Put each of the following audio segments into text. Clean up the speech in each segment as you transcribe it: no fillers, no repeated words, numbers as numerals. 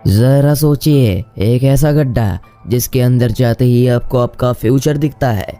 जरा सोचिए, एक ऐसा गड्ढा जिसके अंदर जाते ही आपको आपका फ्यूचर दिखता है।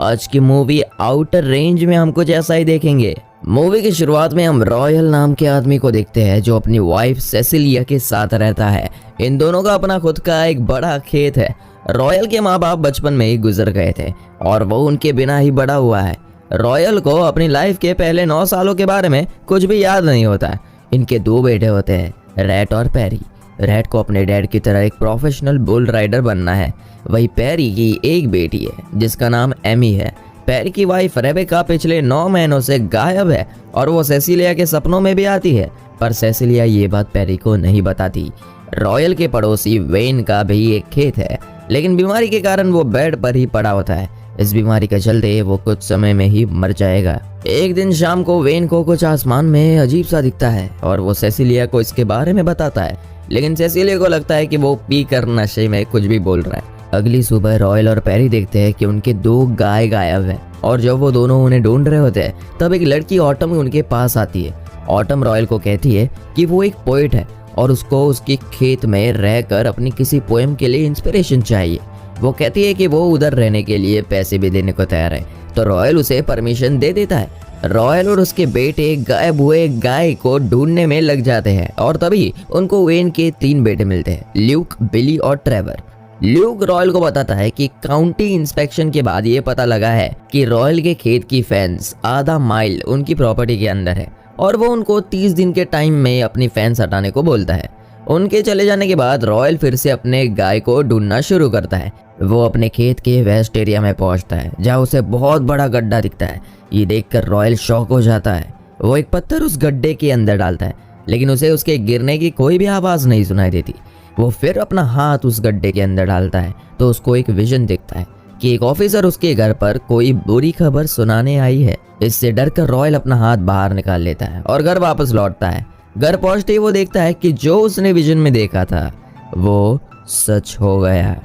आज की मूवी आउटर रेंज में हम कुछ ऐसा ही देखेंगे। मूवी की शुरुआत में हम रॉयल नाम के आदमी को देखते हैं जो अपनी वाइफ सेसिलिया के साथ रहता है। इन दोनों का अपना खुद का एक बड़ा खेत है। रॉयल के माँ बाप बचपन में ही गुजर गए थे और वो उनके बिना ही बड़ा हुआ है। रॉयल को अपनी लाइफ के पहले 9 सालों के बारे में कुछ भी याद नहीं होता। इनके 2 बेटे होते हैं, रैट और पैरी। रैट को अपने डैड की तरह एक प्रोफेशनल बुल राइडर बनना है। वही पैरी की एक बेटी है जिसका नाम एमी है। पैरी की वाइफ रेबेका पिछले 9 महीनों से गायब है और वो सेसिलिया के सपनों में भी आती है, पर सेसिलिया ये बात पैरी को नहीं बताती। रॉयल के पड़ोसी वेन का भी एक खेत है, लेकिन बीमारी के कारण वो बेड पर ही पड़ा होता है। इस बीमारी के चलते वो कुछ समय में ही मर जाएगा। एक दिन शाम को वेन को कुछ आसमान में अजीब सा दिखता है और वो सेसिलिया को इसके बारे में बताता है, लेकिन सेसिलिया को लगता है कि वो पी कर नशे में कुछ भी बोल रहा है। अगली सुबह रॉयल और पैरी देखते हैं कि उनके 2 गाय गायब हैं और जब वो दोनों उन्हें ढूंढ रहे होते हैं तब एक लड़की ऑटम उनके पास आती है। ऑटम रॉयल को कहती है कि वो एक पोएट है और उसको उसके खेत में रहकर अपनी किसी पोएम के लिए इंस्पिरेशन चाहिए। वो कहती है कि वो उधर रहने के लिए पैसे भी देने को तैयार है, तो रॉयल उसे परमिशन दे देता है। रॉयल और उसके बेटे गायब हुए गाय को ढूंढने में लग जाते हैं और तभी उनको वेन के 3 बेटे मिलते हैं, ल्यूक, बिली और ट्रेवर। ल्यूक रॉयल को बताता है कि काउंटी इंस्पेक्शन के बाद ये पता लगा है कि रॉयल के खेत की फेंस आधा माइल उनकी प्रॉपर्टी के अंदर है और वो उनको 30 दिन के टाइम में अपनी फेंस हटाने को बोलता है। उनके चले जाने के बाद रॉयल फिर से अपने गाय को ढूंढना शुरू करता है। वो अपने खेत के वेस्ट एरिया में पहुंचता है जहां उसे बहुत बड़ा गड्ढा दिखता है। ये देखकर रॉयल शॉक हो जाता है। वो एक पत्थर उस गड्ढे के अंदर डालता है, लेकिन उसे उसके गिरने की कोई भी आवाज़ नहीं सुनाई देती। वो फिर अपना हाथ उस गड्ढे के अंदर डालता है तो उसको एक विजन दिखता है कि एक ऑफिसर उसके घर पर कोई बुरी खबर सुनाने आई है। इससे डरकर रॉयल अपना हाथ बाहर निकाल लेता है और घर वापस लौटता है। घर पहुंचते ही वो देखता है कि जो उसने विजन में देखा था वो सच हो गया।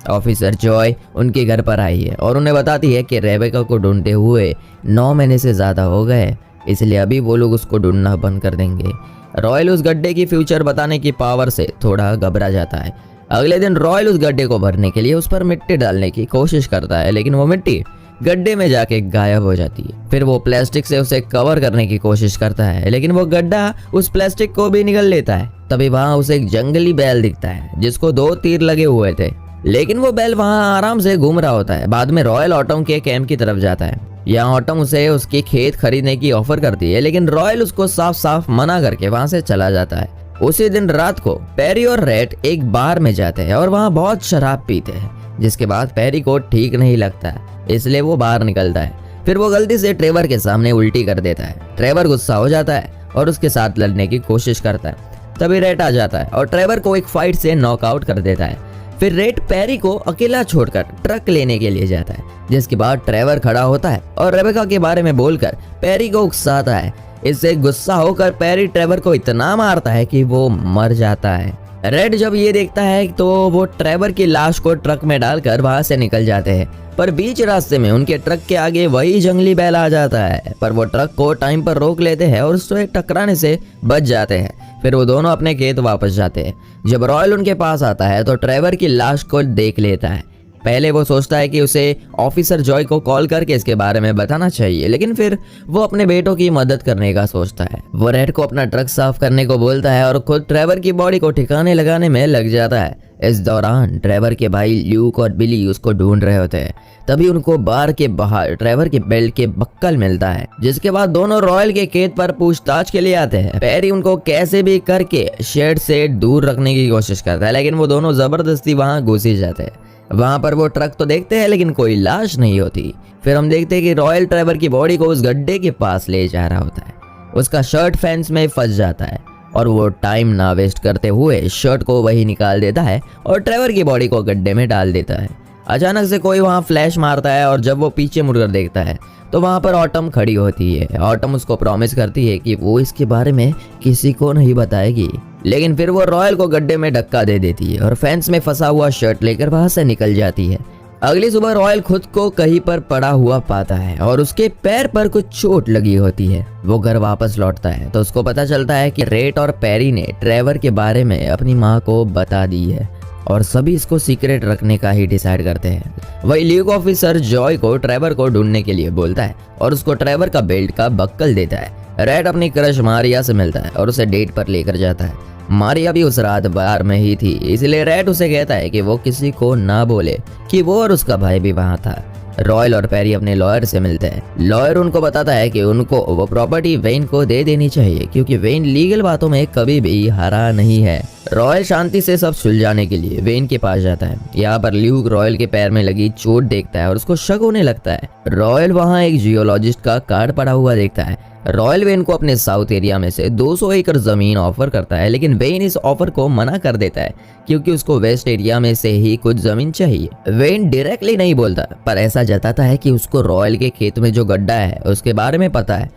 ऑफिसर जॉय उनके घर पर आई है और उन्हें बताती है कि रेबेका को ढूंढते हुए 9 महीने से ज़्यादा हो गए, इसलिए अभी वो लोग उसको ढूंढना बंद कर देंगे। रॉयल उस गड्ढे की फ्यूचर बताने की पावर से थोड़ा घबरा जाता है। अगले दिन रॉयल उस गड्ढे को भरने के लिए उस पर मिट्टी डालने की कोशिश करता है, लेकिन वो मिट्टी गड्ढे में जाके गायब हो जाती है। फिर वो प्लास्टिक से उसे कवर करने की कोशिश करता है, लेकिन वो गड्ढा उस प्लास्टिक को भी निगल लेता है। तभी वहाँ उसे एक जंगली बैल दिखता है जिसको 2 तीर लगे हुए थे, लेकिन वो बैल वहाँ आराम से घूम रहा होता है। बाद में रॉयल ऑटम के कैंप की तरफ जाता है। यहाँ ऑटम उसे उसके खेत खरीदने की ऑफर करती है, लेकिन रॉयल उसको साफ साफ मना करके वहाँ से चला जाता है। उसी दिन रात को पैरी और रैट एक बार में जाते हैं और वहाँ बहुत शराब पीते हैं, जिसके बाद पैरी को ठीक नहीं लगता, इसलिए वो बाहर निकलता है। फिर वो गलती से ट्रेवर के सामने उल्टी कर देता है। ट्रेवर गुस्सा हो जाता है और उसके साथ लड़ने की कोशिश करता है। तभी रैट आ जाता है और ट्रेवर को एक फाइट से नॉकआउट कर देता है। फिर रेड पैरी को अकेला छोड़कर ट्रक लेने के लिए जाता है, जिसके बाद ट्रेवर खड़ा होता है और रेबेका के बारे में बोलकर पैरी को उकसाता है। इससे गुस्सा होकर पैरी ट्रेवर को इतना मारता है कि वो मर जाता है। रेड जब ये देखता है तो वो ट्रेवर की लाश को ट्रक में डालकर वहां से निकल जाते हैं, पर बीच रास्ते में उनके ट्रक के आगे वही जंगली बैल आ जाता है, पर वो ट्रक को टाइम पर रोक लेते हैं और उससे टकराने से बच जाते हैं। फिर वो दोनों अपने खेत वापस जाते हैं। जब रॉयल उनके पास आता है तो ट्रेवर की लाश को देख लेता है। पहले वो सोचता है कि उसे ऑफिसर जॉय को कॉल करके इसके बारे में बताना चाहिए, लेकिन फिर वो अपने बेटों की मदद करने का सोचता है। वो रेड को अपना ट्रक साफ करने को बोलता है और खुद ट्रेवर की बॉडी को ठिकाने लगाने में लग जाता है। इस दौरान ट्रेवर के भाई ल्यूक और बिली उसको ढूंढ रहे होते हैं। तभी उनको बार के बाहर ट्रेवर के बेल्ट के बक्कल मिलता है, जिसके बाद दोनों रॉयल के खेत पर पूछताछ के लिए आते हैं। पैरी उनको कैसे भी करके शेड से दूर रखने की कोशिश करता है, लेकिन वो दोनों जबरदस्ती वहां घुस ही जाते हैं। वहां पर वो ट्रक तो देखते हैं, लेकिन कोई लाश नहीं होती। फिर हम देखते हैं कि रॉयल ट्रेवर की बॉडी को उस गड्ढे के पास ले जा रहा होता है। उसका शर्ट फेंस में फंस जाता है और वो टाइम ना वेस्ट करते हुए शर्ट को वही निकाल देता है और ट्रेवर की बॉडी को गड्ढे में डाल देता है। अचानक से कोई वहाँ फ्लैश मारता है और जब वो पीछे मुड़कर देखता है तो वहाँ पर ऑटम खड़ी होती है। ऑटम उसको प्रॉमिस करती है कि वो इसके बारे में किसी को नहीं बताएगी, लेकिन फिर वो रॉयल को गड्ढे में धक्का दे देती है और फेंस में फंसा हुआ शर्ट लेकर वहाँ से निकल जाती है। अगली सुबह रॉयल खुद को कहीं पर पड़ा हुआ पाता है और उसके पैर पर कुछ चोट लगी होती है। वो घर वापस लौटता है तो उसको पता चलता है कि रेट और पेरी ने ट्रेवर के बारे में अपनी माँ को बता दी है और सभी इसको सीक्रेट रखने का ही डिसाइड करते हैं। वही ल्यूक ऑफिसर जॉय को ट्रेवर को ढूंढने के लिए बोलता है और उसको ट्रेवर का बेल्ट का बक्कल देता है। रेड अपनी क्रश मारिया से मिलता है और उसे डेट पर लेकर जाता है। मारिया भी उस रात बार में ही थी, इसलिए रेड उसे कहता है कि वो किसी को ना बोले कि वो और उसका भाई भी वहाँ था। रॉयल और पेरी अपने लॉयर से मिलते हैं। लॉयर उनको बताता है कि उनको वो प्रॉपर्टी वेन को दे देनी चाहिए क्योंकि वेन लीगल बातों में कभी भी हारा नहीं है। रॉयल शांति से सब सुलझाने के लिए वेन के पास जाता है। यहाँ पर ल्यूक रॉयल के पैर में लगी चोट देखता है और उसको शक होने लगता है। रॉयल वहाँ एक जियोलॉजिस्ट का कार्ड पड़ा हुआ देखता है। रॉयल वेन को अपने साउथ एरिया में से 200 एकड़ जमीन ऑफर करता है, लेकिन वेन इस ऑफर को मना कर देता है क्योंकि उसको वेस्ट एरिया में से ही कुछ जमीन चाहिए। वेन डायरेक्टली नहीं बोलता पर ऐसा जताता है कि उसको रॉयल के खेत में जो गड्ढा है उसके बारे में पता है।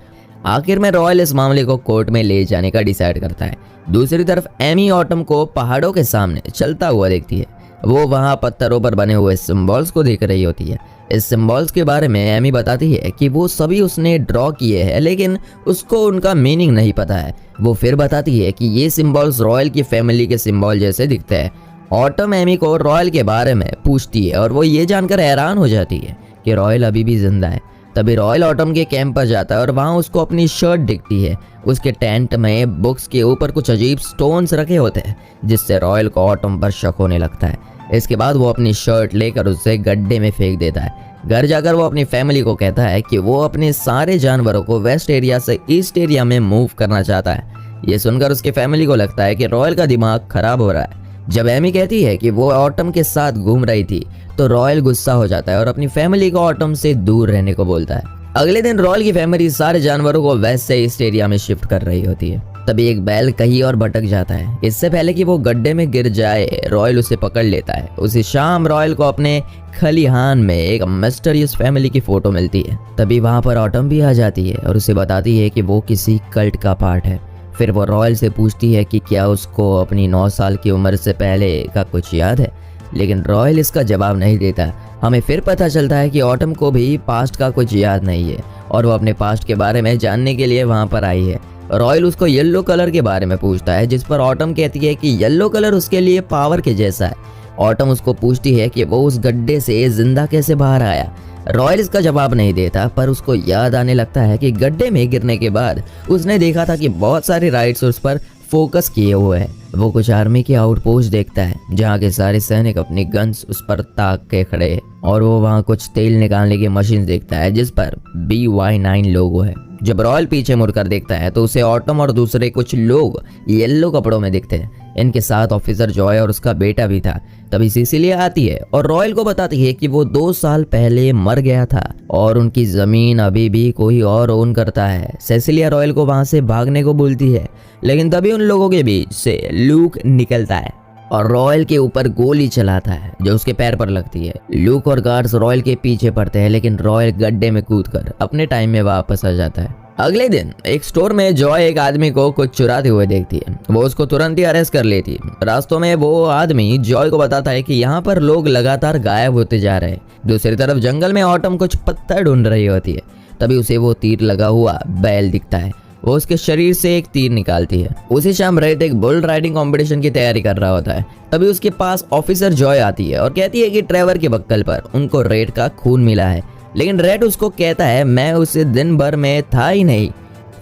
आखिर में रॉयल इस मामले को कोर्ट में ले जाने का डिसाइड करता है। दूसरी तरफ एमी ऑटम को पहाड़ों के सामने चलता हुआ देखती है। वो वहाँ पत्थरों पर बने हुए सिंबल्स को देख रही होती है। इस सिंबल्स के बारे में एमी बताती है कि वो सभी उसने ड्रॉ किए हैं, लेकिन उसको उनका मीनिंग नहीं पता है। वो फिर बताती है कि ये सिंबल्स रॉयल की फैमिली के सिंबल जैसे दिखते हैं। ऑटम एमी को रॉयल के बारे में पूछती है और वो ये जानकर हैरान हो जाती है कि रॉयल अभी भी जिंदा है। तभी रॉयल ऑटम के कैंप पर जाता है और वहाँ उसको अपनी शर्ट दिखती है। उसके टेंट में बुक्स के ऊपर कुछ अजीब स्टोन्स रखे होते हैं जिससे रॉयल को ऑटम पर शक होने लगता है। इसके बाद वो अपनी शर्ट लेकर उसे गड्ढे में फेंक देता है। घर जाकर वो अपनी फैमिली को कहता है कि वो अपने सारे जानवरों को वेस्ट एरिया से ईस्ट एरिया में मूव करना चाहता है। ये सुनकर उसकी फैमिली को लगता है कि रॉयल का दिमाग खराब हो रहा है। जब एमी कहती है कि वो ऑटम के साथ घूम रही थी तो रॉयल गुस्सा हो जाता है और अपनी फैमिली को ऑटम से दूर रहने को बोलता है। अगले दिन रॉयल की फैमिली सारे जानवरों को वेस्ट से ईस्ट एरिया में शिफ्ट कर रही होती है। तभी एक बैल कहीं और भटक जाता है। इससे पहले कि वो गड्ढे में गिर जाए रॉयल उसे पकड़ लेता है। उसी शाम रॉयल को अपने खलिहान में एक मिस्टीरियस फैमिली की फोटो मिलती है। तभी वहां पर ऑटम भी आ जाती है और उसे बताती है कि वो किसी कल्ट का पार्ट है। फिर वो रॉयल से पूछती है कि क्या उसको अपनी 9 साल की उम्र से पहले का कुछ याद है, लेकिन रॉयल इसका जवाब नहीं देता। हमें फिर पता चलता है कि ऑटम को भी पास्ट का कुछ याद नहीं है और वो अपने पास्ट के बारे में जानने के लिए वहां पर आई है। रॉयल उसको येलो कलर के बारे में पूछता है, जिस पर ऑटम कहती है कि येलो कलर उसके लिए पावर के जैसा है। ऑटम उसको पूछती है कि वो उस गड्ढे से जिंदा कैसे बाहर आया। रॉयल इसका जवाब नहीं देता पर उसको याद आने लगता है कि गड्ढे में गिरने के बाद उसने देखा था कि बहुत सारे राइट्स उस पर फोकस किए हुए हैं। वो कुछ आर्मी के आउटपोस्ट देखता है जहाँ के सारे सैनिक अपनी गन्स उस पर ताक के खड़े हैं और वो वहाँ कुछ तेल निकालने की मशीन देखता है जिस पर BY9 लोगो है। जब रॉयल पीछे मुड़कर देखता है तो उसे ऑटम और दूसरे कुछ लोग येलो कपड़ों में दिखते हैं। इनके साथ ऑफिसर जॉय और उसका बेटा भी था। तभी सिसिलिया आती है और रॉयल को बताती है कि वो 2 साल पहले मर गया था और उनकी जमीन अभी भी कोई और ओन करता है। सिसिलिया रॉयल को वहां से भागने को बोलती है, लेकिन तभी उन लोगों के बीच से ल्यूक निकलता है और रॉयल के ऊपर गोली चलाता है जो उसके पैर पर लगती है। ल्यूक और गार्ड्स रॉयल के पीछे पड़ते हैं, लेकिन रॉयल गड्ढे में कूदकर अपने टाइम में वापस आ जाता है। अगले दिन एक स्टोर में जॉय एक आदमी को कुछ चुराते हुए देखती है। वो उसको तुरंत ही अरेस्ट कर लेती है। रास्तों में वो आदमी जॉय को बताता है कि यहाँ पर लोग लगातार गायब होते जा रहे हैं। दूसरी तरफ जंगल में ऑटम कुछ पत्थर ढूंढ रही होती है। तभी उसे वो तीर लगा हुआ बैल दिखता है। वो उसके शरीर से एक तीर निकालती है। उसी शाम रेट एक बुल राइडिंग कंपटीशन की तैयारी कर रहा होता है। तभी उसके पास ऑफिसर जॉय आती है और कहती है कि ट्रेवर के बक्कल पर उनको रेट का खून मिला है, लेकिन रेड उसको कहता है मैं उसे दिन भर में था ही नहीं।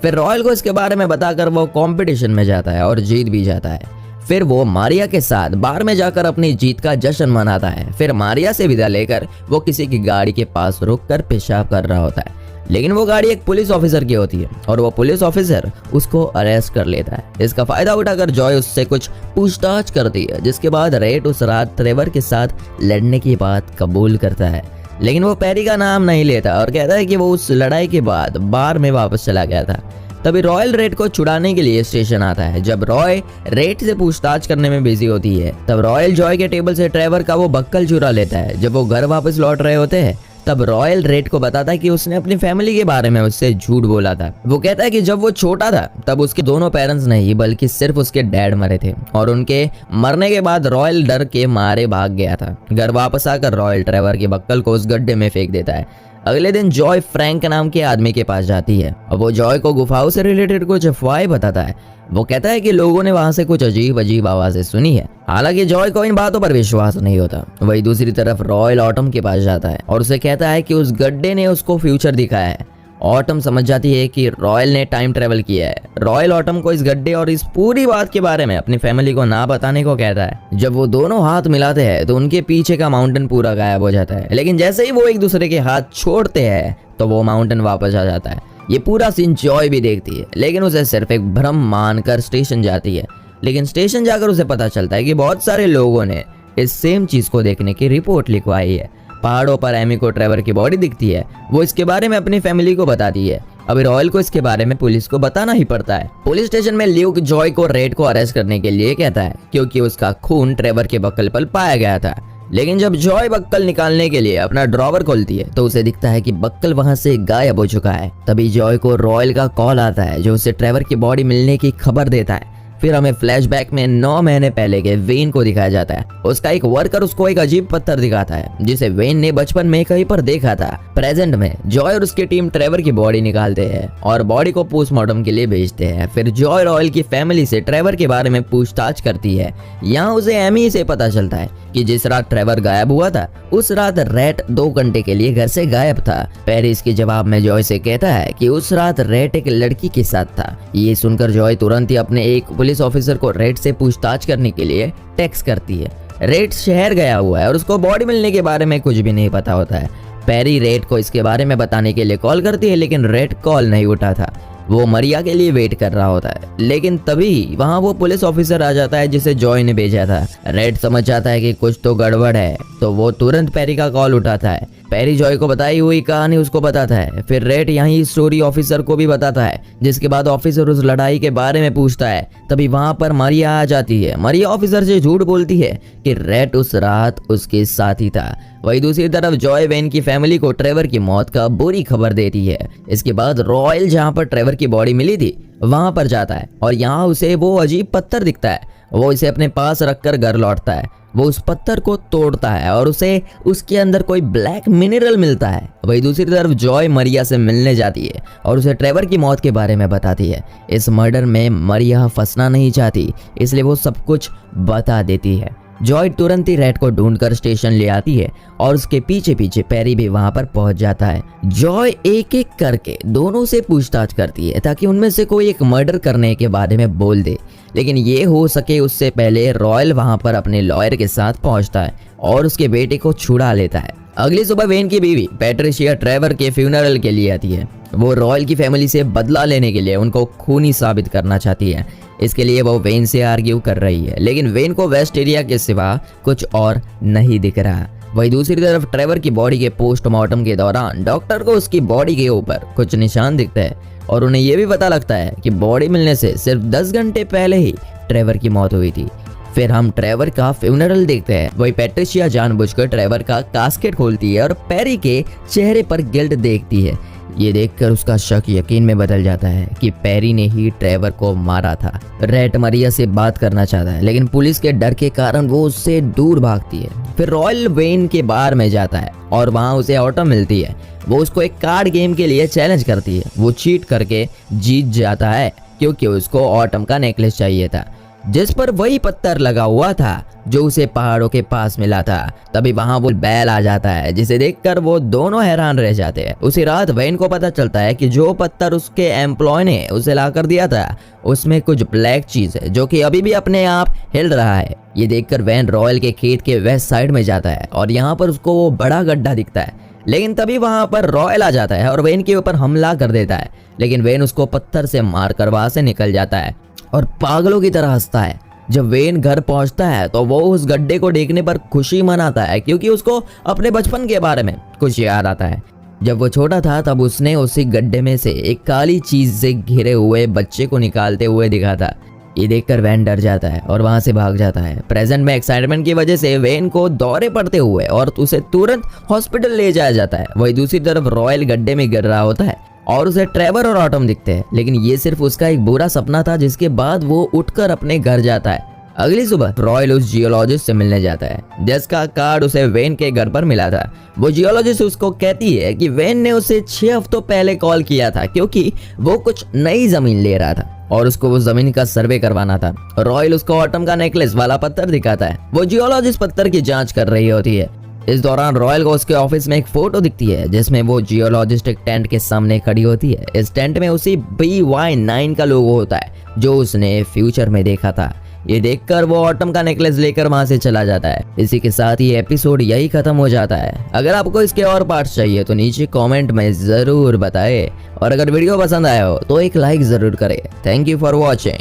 फिर रॉयल को इसके बारे में बताकर वो कंपटीशन में जाता है और जीत भी जाता है। फिर वो मारिया के साथ बार में जाकर अपनी जीत का जश्न मनाता है। फिर मारिया से विदा लेकर वो किसी की गाड़ी के पास रुककर पेशाब कर रहा होता है, लेकिन वो गाड़ी एक पुलिस ऑफिसर की होती है और वो पुलिस ऑफिसर उसको अरेस्ट कर लेता है। इसका फायदा उठाकर जॉय उससे कुछ पूछताछ करती है, जिसके बाद रेट उस रात ट्रेवर के साथ लड़ने की बात कबूल करता है, लेकिन वो पेरी का नाम नहीं लेता और कहता है कि वो उस लड़ाई के बाद बार में वापस चला गया था। तभी रॉयल रेट को छुड़ाने के लिए स्टेशन आता है। जब रॉय रेट से पूछताछ करने में बिजी होती है तब रॉयल जॉय के टेबल से ट्रेवर का वो बक्कल चुरा लेता है। जब वो घर वापस लौट रहे होते हैं तब रॉयल रेड को बताता है कि उसने अपनी फैमिली के बारे में उससे झूठ बोला था। वो कहता है कि जब वो छोटा था तब उसके दोनों पेरेंट्स नहीं बल्कि सिर्फ उसके डैड मरे थे और उनके मरने के बाद रॉयल डर के मारे भाग गया था। घर वापस आकर रॉयल ट्रेवर के बक्कल को उस गड्ढे में फेंक देता है। अगले दिन जॉय फ्रैंक नाम के आदमी के पास जाती है और वो जॉय को गुफाओं से रिलेटेड कुछ अफवाहें बताता है। वो कहता है कि लोगों ने वहां से कुछ अजीब अजीब आवाजें सुनी है। हालांकि जॉय को इन बातों पर विश्वास नहीं होता। वही दूसरी तरफ रॉयल ऑटम के पास जाता है और उसे कहता है कि उस गड्ढे ने उसको फ्यूचर दिखाया है। ऑटम समझ जाती है कि रॉयल ने टाइम ट्रेवल किया है। रॉयल ऑटम को इस गड्ढे और इस पूरी बात के बारे में अपनी फैमिली को ना बताने को कहता है। जब वो दोनों हाथ मिलाते हैं तो उनके पीछे का माउंटेन पूरा गायब हो जाता है, लेकिन जैसे ही वो एक दूसरे के हाथ छोड़ते हैं तो वो माउंटेन वापस आ जाता है। ये पूरा सीन जॉय भी देखती है, लेकिन उसे सिर्फ एक भ्रम मानकर स्टेशन जाती है। लेकिन स्टेशन जाकर उसे पता चलता है कि बहुत सारे लोगों ने इस सेम चीज को देखने की रिपोर्ट लिखवाई है। पहाड़ों पर एमी को ट्रेवर की बॉडी दिखती है। वो इसके बारे में अपनी फैमिली को बताती है। अभी रॉयल को इसके बारे में पुलिस को बताना ही पड़ता है। पुलिस स्टेशन में ल्यूक जॉय को रेड को अरेस्ट करने के लिए कहता है क्योंकि उसका खून ट्रेवर के बक्कल पर पाया गया था। लेकिन जब जॉय बक्कल निकालने के लिए अपना ड्रॉवर खोलती है तो उसे दिखता है कि बक्कल वहां से गायब हो चुका है। तभी जॉय को रॉयल का कॉल आता है जो उसे ट्रेवर की बॉडी मिलने की खबर देता है। फिर हमें फ्लैशबैक में 9 महीने पहले के वेन को दिखाया जाता है। उसका एक वर्कर उसको एक अजीब पत्थर दिखाता है जिसे वेन ने बचपन में कहीं पर देखा था। प्रेजेंट में जॉय और उसकी टीम ट्रेवर की बॉडी निकालते हैं और बॉडी को पोस्टमार्टम के लिए भेजते हैं। फिर जॉय रॉयल की फैमिली से ट्रेवर के बारे में पूछताछ करती है। यहाँ उसे एमी से पता चलता है कि जिस रात ट्रेवर गायब हुआ था उस रात रैट 2 घंटे के लिए घर से गायब था। पेरिस के जवाब में जॉय से कहता है कि उस रात रैट एक लड़की के साथ था। ये सुनकर जॉय तुरंत ही अपने एक पुलिस ऑफिसर को रेड से पूछताछ करने के लिए टेक्स्ट करती है। रेड शहर गया हुआ है और उसको बॉडी मिलने के बारे में कुछ भी नहीं पता होता है। पेरी रेड को इसके बारे में बताने के लिए कॉल करती है, लेकिन रेड कॉल नहीं उठा था। वो मरिया के लिए वेट कर रहा होता है, लेकिन तभी वहां वो पुलिस ऑफिसर आ जाता है जिसे जॉय ने भेजा था। रेड समझ जाता है कि कुछ तो गड़बड़ है, तो वो तुरंत पेरी का कॉल उठाता है। पेरी जॉय को बताई हुई कहानी उसको बताता है। फिर रेड यहीं स्टोरी ऑफिसर को भी बताता है, जिसके बाद ऑफिसर उस लड़ाई के बारे में पूछता है। तभी वहां पर मरिया आ जाती है। मरिया ऑफिसर से झूठ बोलती है कि रेड उस रात उसके साथ ही था। वही दूसरी तरफ जॉय वेन की फैमिली को ट्रेवर की मौत का बुरी खबर देती है। इसके बाद रॉयल जहां पर ट्रेवर की बॉडी मिली थी वहां पर जाता है और यहाँ उसे वो अजीब पत्थर दिखता है। वो इसे अपने पास रखकर घर लौटता है। वो उस पत्थर को तोड़ता है और उसे उसके अंदर कोई ब्लैक मिनरल मिलता है। वही दूसरी तरफ जॉय मरिया से मिलने जाती है और उसे ट्रेवर की मौत के बारे में बताती है। इस मर्डर में मरिया फंसना नहीं चाहती, इसलिए वो सब कुछ बता देती है। जॉय तुरंत ही रेड को ढूंढकर स्टेशन ले आती है और उसके पीछे पीछे पेरी भी वहां पर पहुंच जाता है। जॉय एक एक करके दोनों से पूछताछ करती है ताकि उनमें से कोई एक मर्डर करने के बारे में बोल दे, लेकिन ये हो सके उससे पहले रॉयल वहां पर अपने लॉयर के साथ पहुंचता है और उसके बेटे को छुड़ा लेता है। अगली सुबह वेन की बीवी पैट्रिशिया ट्रेवर के फ्यूनरल के लिए आती है। वो रॉयल की फैमिली से बदला लेने के लिए उनको खूनी साबित करना चाहती है। इसके लिए वो वेन से आर्ग्यू कर रही है, लेकिन वेन को वेस्ट एरिया के सिवा कुछ और नहीं दिख रहा। वही दूसरी तरफ ट्रेवर की बॉडी के पोस्टमार्टम के दौरान डॉक्टर को उसकी बॉडी के ऊपर कुछ निशान दिखते हैं और उन्हें यह भी पता लगता है कि बॉडी मिलने से सिर्फ 10 घंटे पहले ही ट्रेवर की मौत हुई थी। फिर हम ट्रेवर का फ्यूनरल देखते हैं। वही पैट्रिशिया जानबूझकर ट्रेवर का कास्केट खोलती है और पेरी के चेहरे पर गिल्ट देखती है। ये देखकर उसका शक यकीन में बदल जाता है कि पेरी ने ही ट्रेवर को मारा था। रेड मरिया से बात करना चाहता है, लेकिन पुलिस के डर के कारण वो उससे दूर भागती है। फिर रॉयल वेन के बार में जाता है और वहां उसे ऑटो मिलती है। वो उसको एक कार्ड गेम के लिए चैलेंज करती है। वो चीट करके जीत जाता है क्योंकि उसको ऑटम का नेकलेस चाहिए था, जिस पर वही पत्थर लगा हुआ था जो उसे पहाड़ों के पास मिला था। तभी वहां वो बैल आ जाता है, जिसे देखकर वो दोनों हैरान रह जाते हैं। उसी रात वेन को पता चलता है कि जो पत्थर उसके एम्प्लॉय ने उसे ला कर दिया था उसमें कुछ ब्लैक चीज है जो कि अभी भी अपने आप हिल रहा है। ये देखकर वेन रॉयल के खेत के वेस्ट साइड में जाता है और यहाँ पर उसको वो बड़ा गड्ढा दिखता है, लेकिन तभी वहां पर रॉयल आ जाता है और वेन के ऊपर हमला कर देता है। लेकिन वेन उसको पत्थर से मारकर वहां से निकल जाता है और पागलों की तरह हंसता है। जब वेन घर पहुंचता है तो वो उस गड्ढे को देखने पर खुशी मनाता है क्योंकि उसको अपने बचपन के बारे में कुछ याद आता है। जब वो छोटा था तब उसने उसी गड्ढे में से एक काली चीज से घिरे हुए बच्चे को निकालते हुए देखा था। ये देखकर वैन डर जाता है और वहां से भाग जाता है। प्रेजेंट में एक्साइटमेंट की वजह से वैन को दौरे पड़ते हुए और उसे तुरंत हॉस्पिटल ले जाया जाता है। वही दूसरी तरफ रॉयल गड्ढे में गिर रहा होता है और उसे ट्रेवर और ऑटम दिखते हैं, लेकिन ये सिर्फ उसका एक बुरा सपना था, जिसके बाद वो उठकर अपने घर जाता है। अगली सुबह रॉयल उस जियोलॉजिस्ट से मिलने जाता है जिसका कार्ड उसे वेन के घर पर मिला था। वो जियोलॉजिस्ट उसको कहती है कि वेन ने उसे 6 हफ्तों पहले कॉल किया था क्योंकि वो कुछ नई जमीन ले रहा था और उसको वो जमीन का सर्वे करवाना था। रॉयल उसको ऑटम का नेकलेस वाला पत्थर दिखाता है। वो जियोलॉजिस्ट पत्थर की जांच कर रही होती है। इस दौरान रॉयल को उसके ऑफिस में एक फोटो दिखती है जिसमें वो जियोलॉजिस्ट एक टेंट के सामने खड़ी होती है। इस टेंट में उसी BY9 का लोगो होता है जो उसने फ्यूचर में देखा था। ये देखकर वो ऑटम का नेकलेस लेकर वहां से चला जाता है। इसी के साथ ये एपिसोड यही खत्म हो जाता है। अगर आपको इसके और पार्ट्स चाहिए तो नीचे कमेंट में जरूर बताएं और अगर वीडियो पसंद आया हो तो एक लाइक जरूर करें। Thank you for watching.